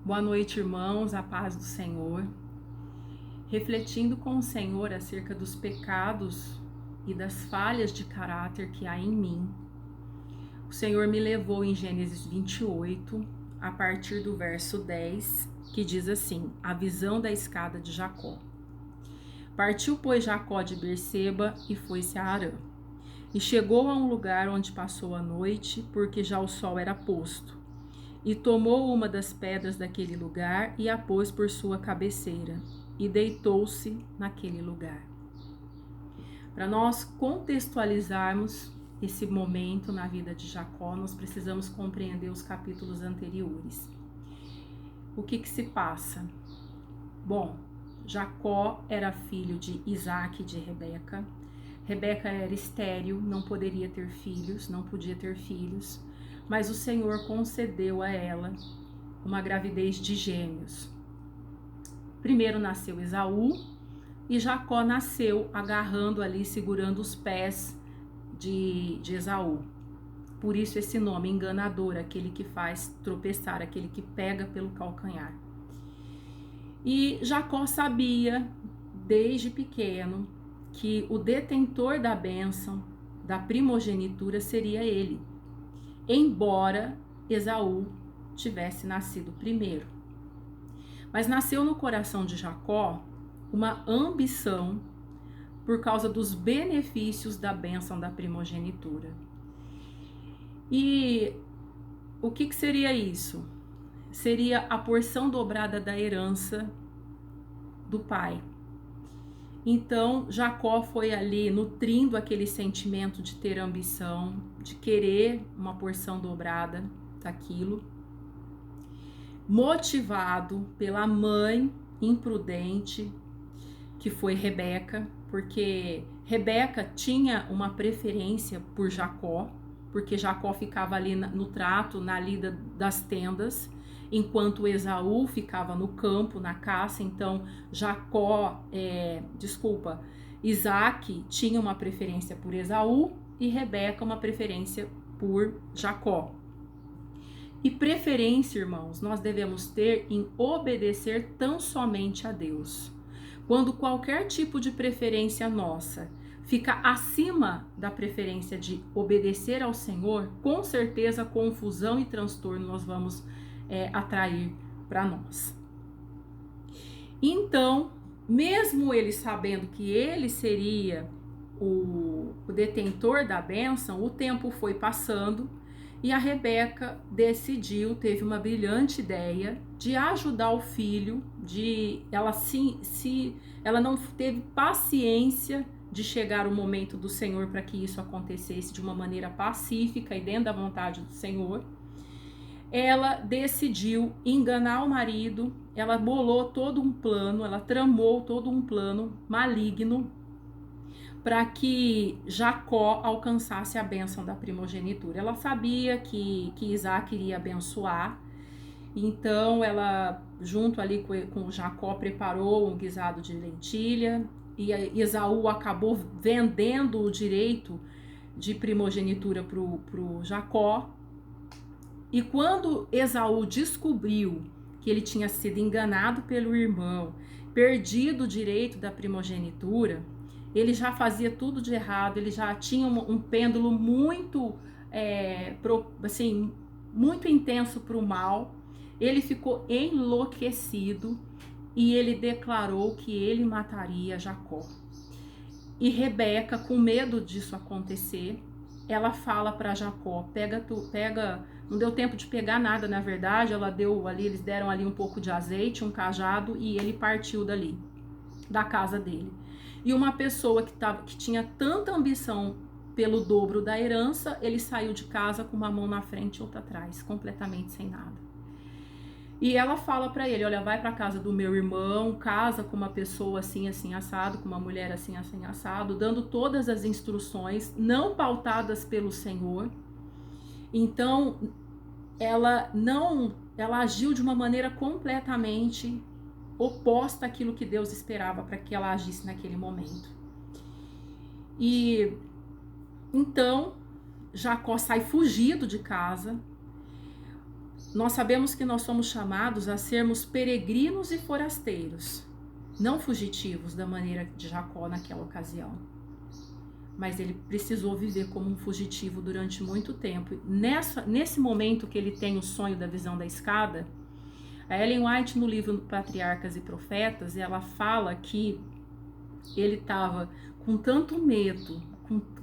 Boa noite, irmãos, a paz do Senhor. Refletindo com o Senhor acerca dos pecados e das falhas de caráter que há em mim, o Senhor me levou em Gênesis 28, a partir do verso 10, que diz assim: a visão da escada de Jacó. Partiu, pois, Jacó de Berseba e foi-se a Harã. E chegou a um lugar onde passou a noite, porque já o sol era posto. E tomou uma das pedras daquele lugar e a pôs por sua cabeceira, e deitou-se naquele lugar. Para nós contextualizarmos esse momento na vida de Jacó, nós precisamos compreender os capítulos anteriores. O que se passa? Bom, Jacó era filho de Isaac e de Rebeca. Rebeca era estéril, não poderia ter filhos, não podia ter filhos, mas o Senhor concedeu a ela uma gravidez de gêmeos. Primeiro nasceu Esaú e Jacó nasceu agarrando ali, segurando os pés de Esaú. Por isso esse nome, enganador, aquele que faz tropeçar, aquele que pega pelo calcanhar. E Jacó sabia, desde pequeno, que o detentor da bênção, da primogenitura, seria ele, embora Esaú tivesse nascido primeiro. Mas nasceu no coração de Jacó uma ambição por causa dos benefícios da bênção da primogenitura. E o que seria isso? Seria a porção dobrada da herança do pai. Então Jacó foi ali nutrindo aquele sentimento de ter ambição, de querer uma porção dobrada daquilo, motivado pela mãe imprudente que foi Rebeca, porque Rebeca tinha uma preferência por Jacó, porque Jacó ficava ali no trato, na lida das tendas, enquanto Esaú ficava no campo, na caça. Então Isaac tinha uma preferência por Esaú e Rebeca uma preferência por Jacó. E preferência, irmãos, nós devemos ter em obedecer tão somente a Deus. Quando qualquer tipo de preferência nossa fica acima da preferência de obedecer ao Senhor, com certeza confusão e transtorno nós vamos atrair para nós. Então, mesmo ele sabendo que ele seria o detentor da bênção, o tempo foi passando e a Rebeca teve uma brilhante ideia de ajudar o filho, ela não teve paciência de chegar o momento do Senhor para que isso acontecesse de uma maneira pacífica e dentro da vontade do Senhor. Ela decidiu enganar o marido, ela bolou todo um plano, ela tramou todo um plano maligno para que Jacó alcançasse a bênção da primogenitura. Ela sabia que Isaac iria abençoar, então ela, junto ali com Jacó, preparou um guisado de lentilha, e Esaú acabou vendendo o direito de primogenitura para o Jacó. E quando Esaú descobriu que ele tinha sido enganado pelo irmão, perdido o direito da primogenitura, ele já fazia tudo de errado, ele já tinha um pêndulo muito, muito intenso para o mal. Ele ficou enlouquecido e ele declarou que ele mataria Jacó. E Rebeca, com medo disso acontecer, ela fala para Jacó: pega, não deu tempo de pegar nada, na verdade, eles deram ali um pouco de azeite, um cajado, e ele partiu dali, da casa dele. E uma pessoa que tinha tanta ambição pelo dobro da herança, ele saiu de casa com uma mão na frente e outra atrás, completamente sem nada. E ela fala para ele: olha, vai para casa do meu irmão, casa com uma pessoa assim, assim, assado, com uma mulher assim, assim, assado, dando todas as instruções, não pautadas pelo Senhor. Então, ela agiu de uma maneira completamente oposta àquilo que Deus esperava para que ela agisse naquele momento. E então Jacó sai fugido de casa. nós sabemos que nós somos chamados a sermos peregrinos e forasteiros, não fugitivos da maneira de Jacó naquela ocasião. Mas ele precisou viver como um fugitivo durante muito tempo. Nesse momento que ele tem o sonho da visão da escada, a Ellen White, no livro Patriarcas e Profetas, ela fala que ele estava com tanto medo,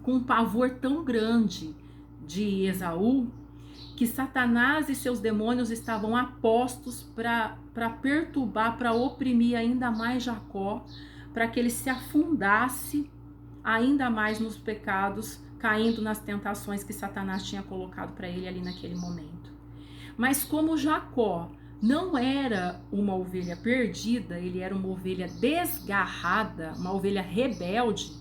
com um pavor tão grande de Esaú, que Satanás e seus demônios estavam apostos para perturbar, para oprimir ainda mais Jacó, para que ele se afundasse ainda mais nos pecados, caindo nas tentações que Satanás tinha colocado para ele ali naquele momento. Mas como Jacó não era uma ovelha perdida, ele era uma ovelha desgarrada, uma ovelha rebelde.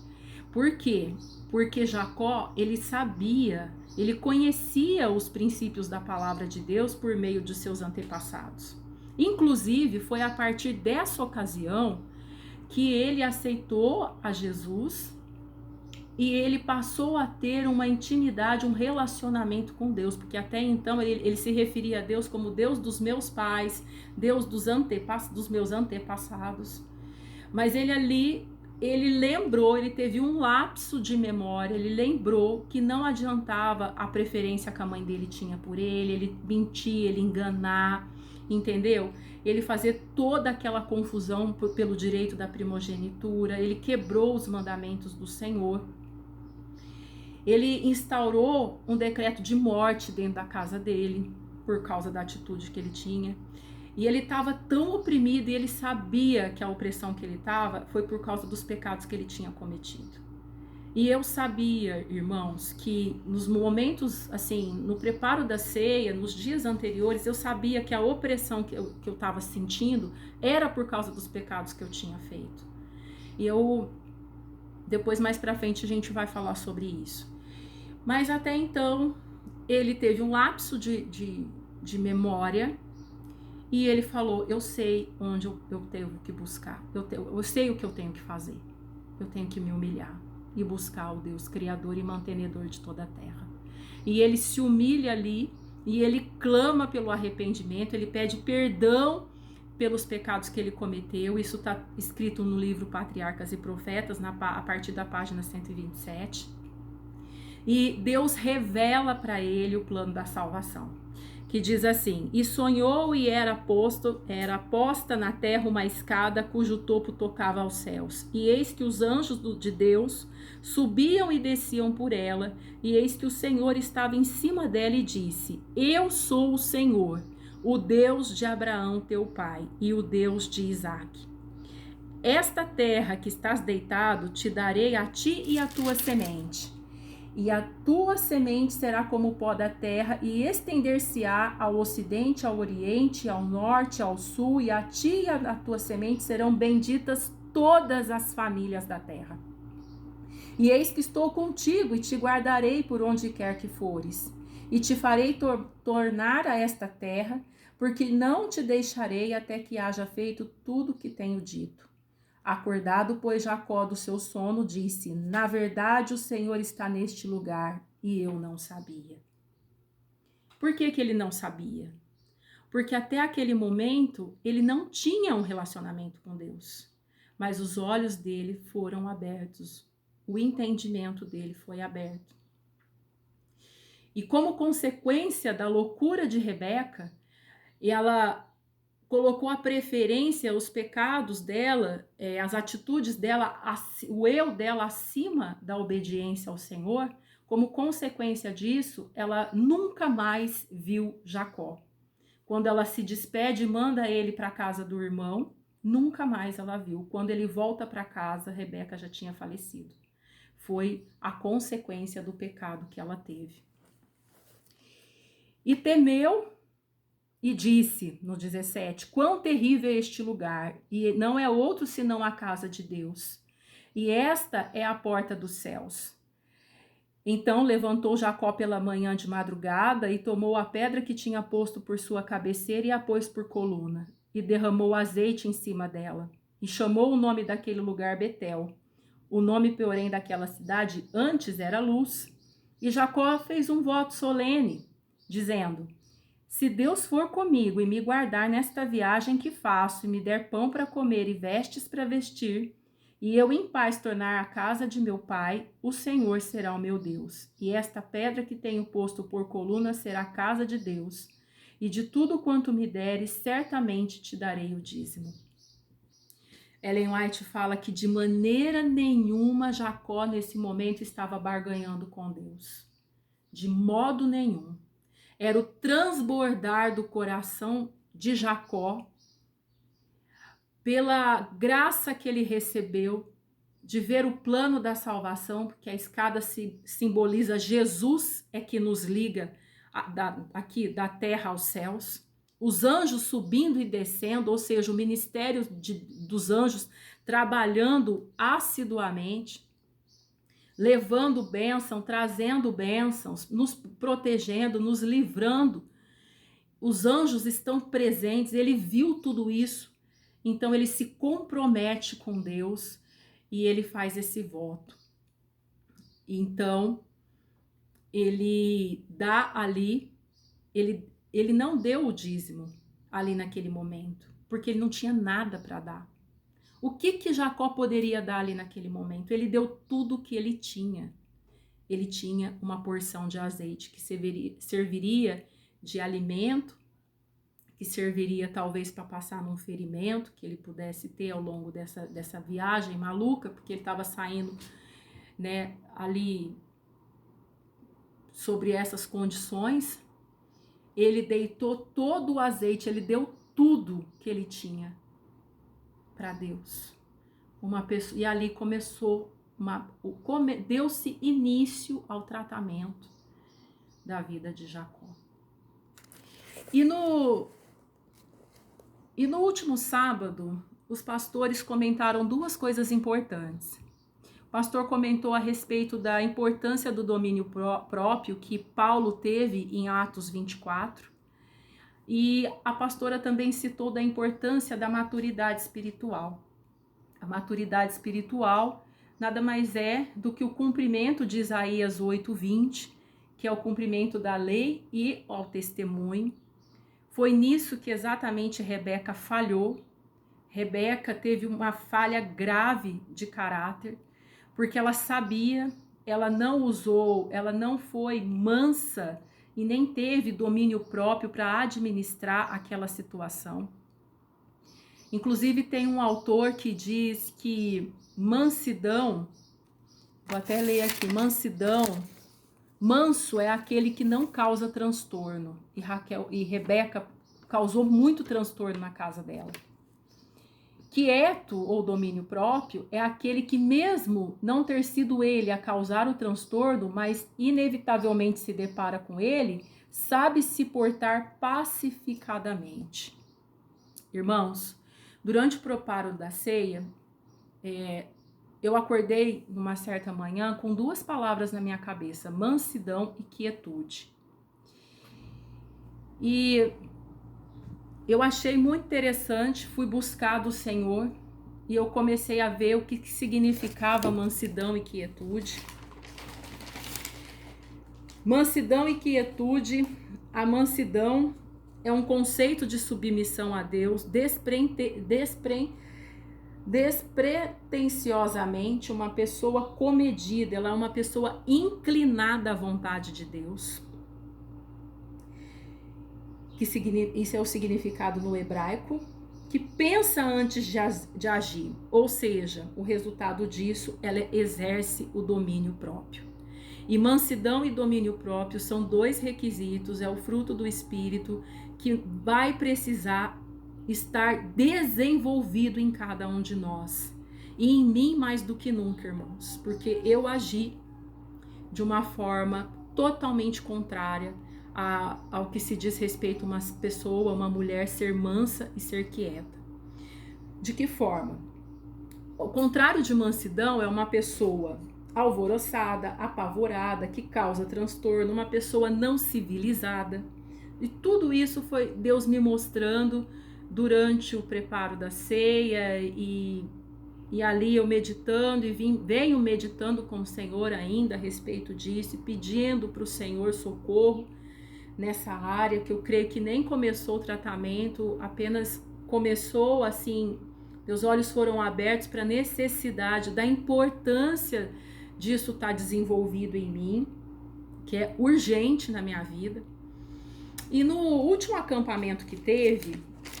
Por quê? Porque Jacó, ele sabia, ele conhecia os princípios da palavra de Deus por meio de seus antepassados. Inclusive, foi a partir dessa ocasião que ele aceitou a Jesus e ele passou a ter uma intimidade, um relacionamento com Deus, porque até então ele se referia a Deus como Deus dos meus pais, Deus dos meus antepassados. Mas ele lembrou, ele teve um lapso de memória, ele lembrou que não adiantava a preferência que a mãe dele tinha por ele mentir, ele enganar, entendeu? Ele fazer toda aquela confusão pelo direito da primogenitura, ele quebrou os mandamentos do Senhor. Ele instaurou um decreto de morte dentro da casa dele, por causa da atitude que ele tinha. E ele estava tão oprimido, e ele sabia que a opressão que ele estava foi por causa dos pecados que ele tinha cometido. E eu sabia, irmãos, que nos momentos, assim, no preparo da ceia, nos dias anteriores, eu sabia que a opressão que eu estava sentindo era por causa dos pecados que eu tinha feito. E depois mais pra frente a gente vai falar sobre isso. Mas até então, ele teve um lapso de memória e ele falou, eu sei onde eu tenho que buscar, eu sei o que eu tenho que fazer. Eu tenho que me humilhar e buscar o Deus Criador e mantenedor de toda a terra. E ele se humilha ali e ele clama pelo arrependimento, ele pede perdão pelos pecados que ele cometeu. Isso está escrito no livro Patriarcas e Profetas, a partir da página 127. E Deus revela para ele o plano da salvação, que diz assim: e sonhou e era posta na terra uma escada cujo topo tocava aos céus. E eis que os anjos de Deus subiam e desciam por ela, e eis que o Senhor estava em cima dela e disse: eu sou o Senhor, o Deus de Abraão teu pai e o Deus de Isaque. Esta terra que estás deitado te darei a ti e a tua semente. E a tua semente será como o pó da terra, e estender-se-á ao ocidente, ao oriente, ao norte, ao sul, e a ti e a tua semente serão benditas todas as famílias da terra. E eis que estou contigo, e te guardarei por onde quer que fores, e te farei tornar a esta terra, porque não te deixarei até que haja feito tudo o que tenho dito. Acordado, pois, Jacó do seu sono, disse: na verdade, o Senhor está neste lugar, e eu não sabia. Por que ele não sabia? Porque até aquele momento, ele não tinha um relacionamento com Deus. Mas os olhos dele foram abertos, o entendimento dele foi aberto. E como consequência da loucura de Rebeca, ela colocou a preferência, os pecados dela, as atitudes dela, o eu dela acima da obediência ao Senhor. Como consequência disso, ela nunca mais viu Jacó. Quando ela se despede e manda ele para a casa do irmão, nunca mais ela viu. Quando ele volta para casa, Rebeca já tinha falecido. Foi a consequência do pecado que ela teve. E temeu e disse, no 17, quão terrível é este lugar, e não é outro senão a casa de Deus. E esta é a porta dos céus. Então levantou Jacó pela manhã de madrugada e tomou a pedra que tinha posto por sua cabeceira e a pôs por coluna, e derramou azeite em cima dela, e chamou o nome daquele lugar Betel. O nome, porém, daquela cidade antes era Luz. E Jacó fez um voto solene, dizendo: Se Deus for comigo e me guardar nesta viagem que faço, e me der pão para comer e vestes para vestir, e eu em paz tornar a casa de meu pai, o Senhor será o meu Deus. E esta pedra que tenho posto por coluna será a casa de Deus. E de tudo quanto me deres, certamente te darei o dízimo. Ellen White fala que de maneira nenhuma Jacó nesse momento estava barganhando com Deus. De modo nenhum. Era o transbordar do coração de Jacó pela graça que ele recebeu de ver o plano da salvação, porque a escada simboliza Jesus, é que nos liga aqui da terra aos céus. Os anjos subindo e descendo, ou seja, o ministério dos anjos trabalhando assiduamente, levando bênção, trazendo bênçãos, nos protegendo, nos livrando. Os anjos estão presentes, ele viu tudo isso, então ele se compromete com Deus e ele faz esse voto. Então, ele dá ali, ele não deu o dízimo ali naquele momento, porque ele não tinha nada para dar. O que Jacó poderia dar ali naquele momento? Ele deu tudo o que ele tinha. Ele tinha uma porção de azeite que serviria de alimento, que serviria talvez para passar num ferimento que ele pudesse ter ao longo dessa viagem maluca, porque ele estava saindo, né, ali sobre essas condições. Ele deitou todo o azeite, ele deu tudo que ele tinha para Deus. E ali começou, deu-se início ao tratamento da vida de Jacó. E no último sábado, os pastores comentaram duas coisas importantes. O pastor comentou a respeito da importância do domínio próprio que Paulo teve em Atos 24. E a pastora também citou da importância da maturidade espiritual. A maturidade espiritual nada mais é do que o cumprimento de Isaías 8:20, que é o cumprimento da lei e ao testemunho. Foi nisso que exatamente Rebeca falhou. Rebeca teve uma falha grave de caráter, porque ela sabia, ela não foi mansa e nem teve domínio próprio para administrar aquela situação. Inclusive tem um autor que diz que mansidão, vou até ler aqui, manso é aquele que não causa transtorno. E Rebeca causou muito transtorno na casa dela. Quieto ou domínio próprio é aquele que, mesmo não ter sido ele a causar o transtorno, mas inevitavelmente se depara com ele, sabe se portar pacificadamente. Irmãos, durante o preparo da ceia, eu acordei numa certa manhã com duas palavras na minha cabeça: mansidão e quietude. E eu achei muito interessante, fui buscar do Senhor e eu comecei a ver o que significava mansidão e quietude. Mansidão e quietude, a mansidão é um conceito de submissão a Deus, despretensiosamente, uma pessoa comedida, ela é uma pessoa inclinada à vontade de Deus. Isso é o significado no hebraico, que pensa antes de agir, ou seja, o resultado disso, ela exerce o domínio próprio. E mansidão e domínio próprio são dois requisitos, é o fruto do Espírito que vai precisar estar desenvolvido em cada um de nós. E em mim mais do que nunca, irmãos, porque eu agi de uma forma totalmente contrária ao que se diz respeito a uma pessoa, uma mulher ser mansa e ser quieta. De que forma? O contrário de mansidão é uma pessoa alvoroçada, apavorada, que causa transtorno, uma pessoa não civilizada. E tudo isso foi Deus me mostrando durante o preparo da ceia e ali eu meditando e venho meditando com o Senhor ainda a respeito disso, pedindo para o Senhor socorro, nessa área, que eu creio que nem começou o tratamento, apenas começou assim, meus olhos foram abertos para a necessidade, da importância disso estar desenvolvido em mim, que é urgente na minha vida. E no último acampamento que teve,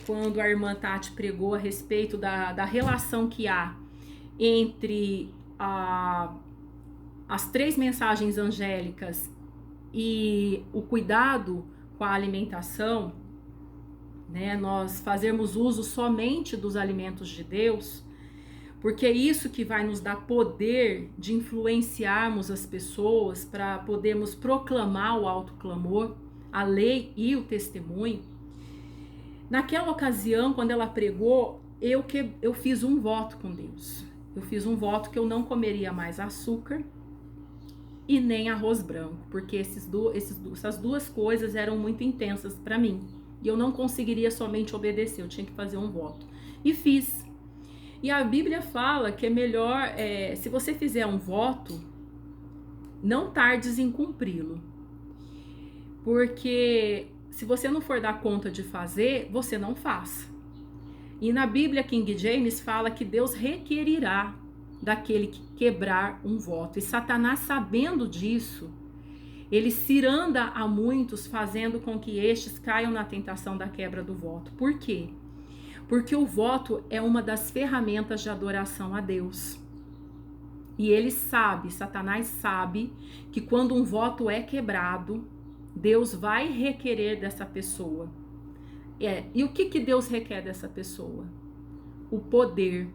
quando a irmã Tati pregou a respeito da relação que há entre as 3 mensagens angélicas e o cuidado com a alimentação, né, nós fazermos uso somente dos alimentos de Deus, porque é isso que vai nos dar poder de influenciarmos as pessoas para podermos proclamar o autoclamor, a lei e o testemunho. Naquela ocasião, quando ela pregou, eu fiz um voto com Deus. Eu fiz um voto que eu não comeria mais açúcar e nem arroz branco, porque essas duas coisas eram muito intensas para mim. E eu não conseguiria somente obedecer, eu tinha que fazer um voto. E fiz. E a Bíblia fala que é melhor, se você fizer um voto, não tardes em cumpri-lo. Porque se você não for dar conta de fazer, você não faz. E na Bíblia King James fala que Deus requerirá daquele que quebrar um voto. E Satanás, sabendo disso, ele ciranda a muitos, fazendo com que estes caiam na tentação da quebra do voto. Por quê? Porque o voto é uma das ferramentas de adoração a Deus. E ele sabe, Satanás sabe, que quando um voto é quebrado, Deus vai requerer dessa pessoa. E o que Deus requer dessa pessoa? O poder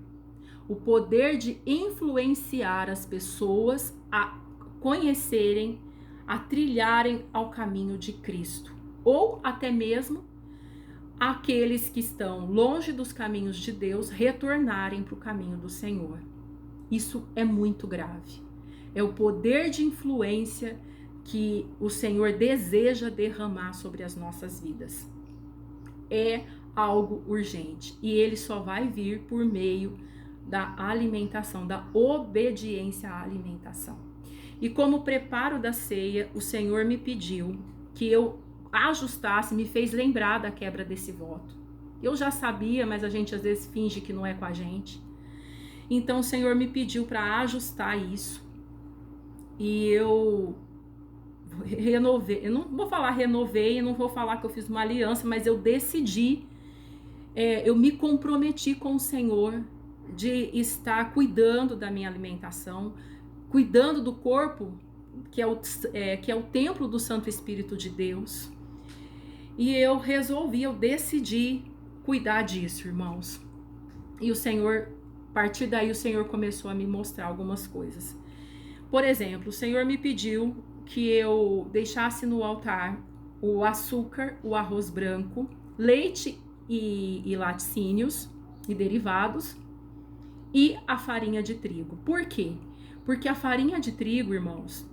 de influenciar as pessoas a conhecerem, a trilharem ao caminho de Cristo, ou até mesmo aqueles que estão longe dos caminhos de Deus retornarem para o caminho do Senhor. Isso é muito grave. É o poder de influência que o Senhor deseja derramar sobre as nossas vidas. É algo urgente e ele só vai vir por meio da alimentação, da obediência à alimentação. E como preparo da ceia, o Senhor me pediu que eu ajustasse, me fez lembrar da quebra desse voto. Eu já sabia, mas a gente às vezes finge que não é com a gente. Então o Senhor me pediu para ajustar isso. E eu renovei, eu não vou falar renovei, não vou falar que eu fiz uma aliança, mas eu decidi, eu me comprometi com o Senhor de estar cuidando da minha alimentação, cuidando do corpo, que é o templo do Santo Espírito de Deus. E eu decidi cuidar disso, irmãos. E o Senhor, a partir daí, o Senhor começou a me mostrar algumas coisas. Por exemplo, o Senhor me pediu que eu deixasse no altar o açúcar, o arroz branco, leite e laticínios e derivados e a farinha de trigo. Por quê? Porque a farinha de trigo, irmãos,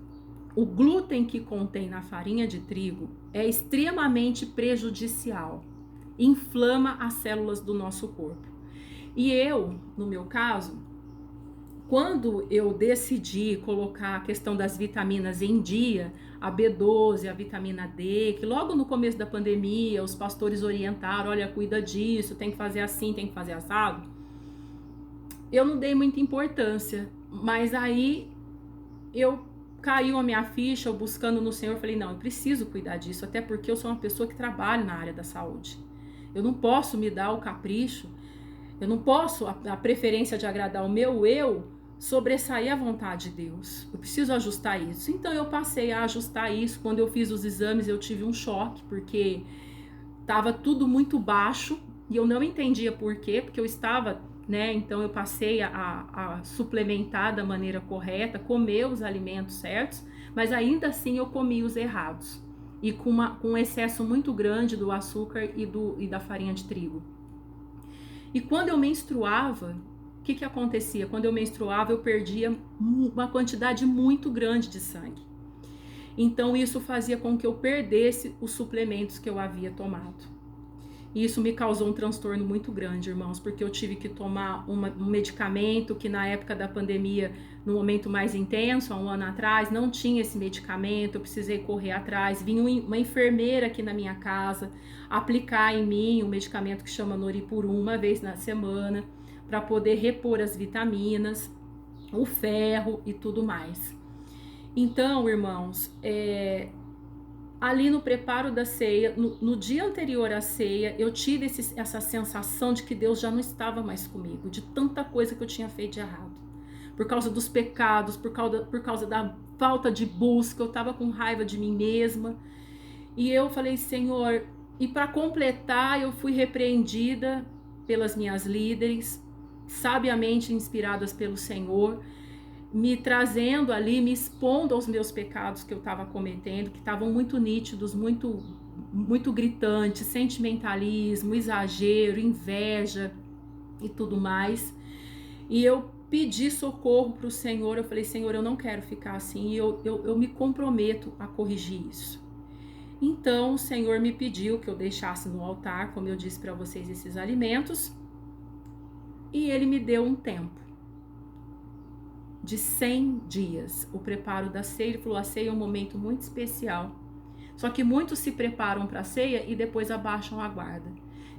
o glúten que contém na farinha de trigo é extremamente prejudicial, inflama as células do nosso corpo. E eu, no meu caso, quando eu decidi colocar a questão das vitaminas em dia, a B12, a vitamina D, que logo no começo da pandemia os pastores orientaram, olha, cuida disso, tem que fazer assim, tem que fazer assado, eu não dei muita importância, mas aí caiu a minha ficha, eu buscando no Senhor, falei, não, eu preciso cuidar disso, até porque eu sou uma pessoa que trabalha na área da saúde. Eu não posso me dar o capricho, eu não posso, a preferência de agradar o meu eu, sobressair a vontade de Deus. Eu preciso ajustar isso. Então eu passei a ajustar isso. Quando eu fiz os exames, eu tive um choque, porque estava tudo muito baixo e eu não entendia por quê, porque eu estava, né? Então eu passei a suplementar da maneira correta, comer os alimentos certos, mas ainda assim eu comi os errados e com um excesso muito grande do açúcar e da farinha de trigo. E quando eu menstruava, o que acontecia? Quando eu menstruava, eu perdia uma quantidade muito grande de sangue. Então isso fazia com que eu perdesse os suplementos que eu havia tomado. E isso me causou um transtorno muito grande, irmãos, porque eu tive que tomar um medicamento que na época da pandemia, no momento mais intenso, há um ano atrás, não tinha esse medicamento, eu precisei correr atrás. Vinha uma enfermeira aqui na minha casa aplicar em mim um medicamento que chama Noripurum uma vez na semana, para poder repor as vitaminas, o ferro e tudo mais. Então, irmãos, ali no preparo da ceia, no dia anterior à ceia, eu tive essa sensação de que Deus já não estava mais comigo, de tanta coisa que eu tinha feito de errado. Por causa dos pecados, por causa da falta de busca, eu estava com raiva de mim mesma. E eu falei, Senhor, e para completar, eu fui repreendida pelas minhas líderes, sabiamente inspiradas pelo Senhor, me trazendo ali, me expondo aos meus pecados que eu estava cometendo, que estavam muito nítidos, muito gritantes, sentimentalismo, exagero, inveja e tudo mais. E eu pedi socorro para o Senhor, eu falei, Senhor, eu não quero ficar assim, eu me comprometo a corrigir isso. Então o Senhor me pediu que eu deixasse no altar, como eu disse para vocês, esses alimentos, e Ele me deu um tempo de 100 dias, o preparo da ceia. Ele falou, a ceia é um momento muito especial, só que muitos se preparam para a ceia e depois abaixam a guarda,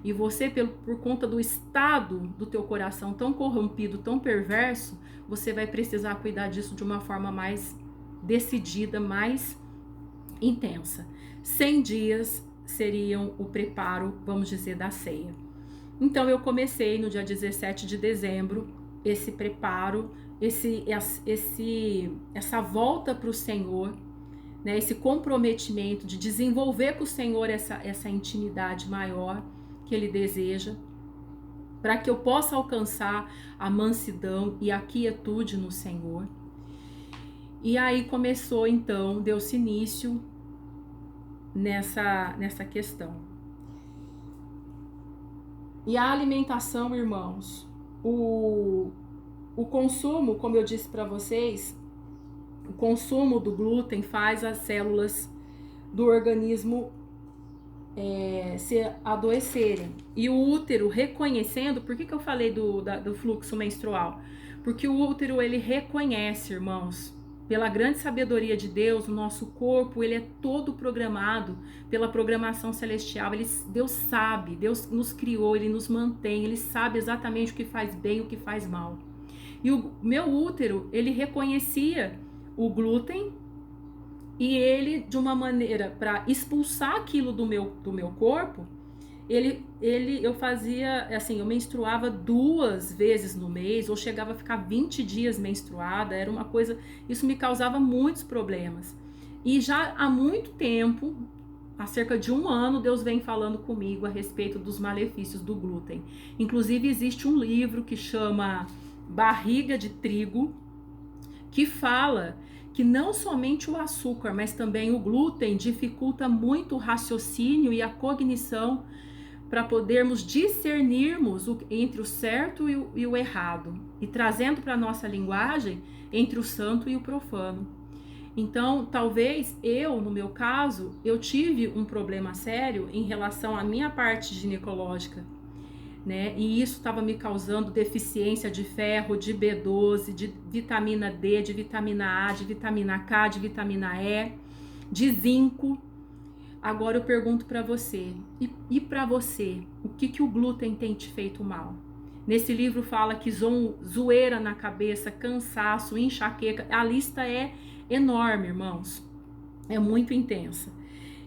e você, por conta do estado do teu coração tão corrompido, tão perverso, você vai precisar cuidar disso de uma forma mais decidida, mais intensa. 100 dias seriam o preparo, vamos dizer, da ceia. Então eu comecei no dia 17 de dezembro esse preparo, essa volta para o Senhor, né, esse comprometimento de desenvolver com o Senhor essa intimidade maior que Ele deseja, para que eu possa alcançar a mansidão e a quietude no Senhor. E aí começou então, deu-se início nessa questão. E a alimentação, irmãos, o consumo, como eu disse para vocês, o consumo do glúten faz as células do organismo se adoecerem. E o útero reconhecendo, por que eu falei do fluxo menstrual? Porque o útero, ele reconhece, irmãos, pela grande sabedoria de Deus, o nosso corpo, ele é todo programado pela programação celestial. Deus sabe, Deus nos criou, Ele nos mantém, Ele sabe exatamente o que faz bem e o que faz mal. E o meu útero, ele reconhecia o glúten, e ele, de uma maneira para expulsar aquilo do meu corpo, eu fazia assim, eu menstruava 2 vezes no mês, ou chegava a ficar 20 dias menstruada. Era uma coisa, isso me causava muitos problemas. E já há muito tempo, há cerca de 1 ano, Deus vem falando comigo a respeito dos malefícios do glúten. Inclusive existe um livro que chama Barriga de Trigo, que fala que não somente o açúcar, mas também o glúten dificulta muito o raciocínio e a cognição, para podermos discernirmos entre o certo e o errado, e trazendo para a nossa linguagem entre o santo e o profano. Então, talvez no meu caso, eu tive um problema sério em relação à minha parte ginecológica, né? E isso estava me causando deficiência de ferro, de B12, de vitamina D, de vitamina A, de vitamina K, de vitamina E, de zinco. Agora eu pergunto para você, e para você, o que o glúten tem te feito mal? Nesse livro fala que zoeira na cabeça, cansaço, enxaqueca, a lista é enorme, irmãos, é muito intensa.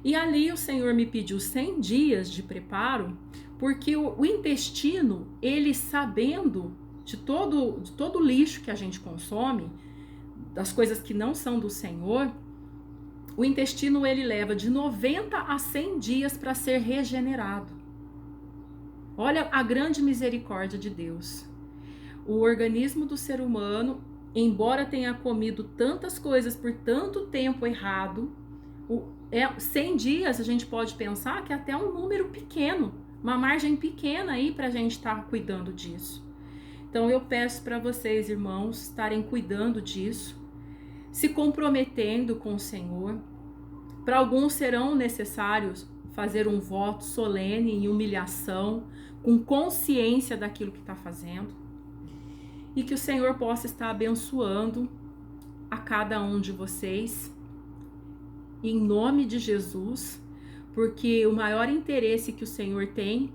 E ali o Senhor me pediu 100 dias de preparo, porque o intestino, ele sabendo de todo o lixo que a gente consome, das coisas que não são do Senhor, o intestino, ele leva de 90 a 100 dias para ser regenerado. Olha a grande misericórdia de Deus. O organismo do ser humano, embora tenha comido tantas coisas por tanto tempo errado, 100 dias a gente pode pensar que é até um número pequeno, uma margem pequena aí para a gente estar cuidando disso. Então eu peço para vocês, irmãos, estarem cuidando disso, se comprometendo com o Senhor. Para alguns serão necessários fazer um voto solene em humilhação, com consciência daquilo que está fazendo, e que o Senhor possa estar abençoando a cada um de vocês, em nome de Jesus, porque o maior interesse que o Senhor tem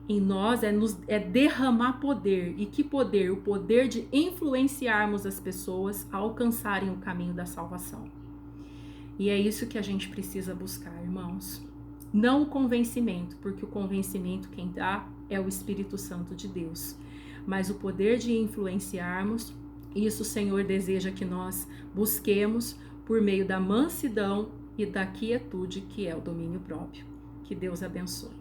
em nós é derramar poder. E que poder? O poder de influenciarmos as pessoas a alcançarem o caminho da salvação. E é isso que a gente precisa buscar, irmãos. Não o convencimento, porque o convencimento quem dá é o Espírito Santo de Deus. Mas o poder de influenciarmos, isso o Senhor deseja que nós busquemos por meio da mansidão e da quietude, que é o domínio próprio. Que Deus abençoe.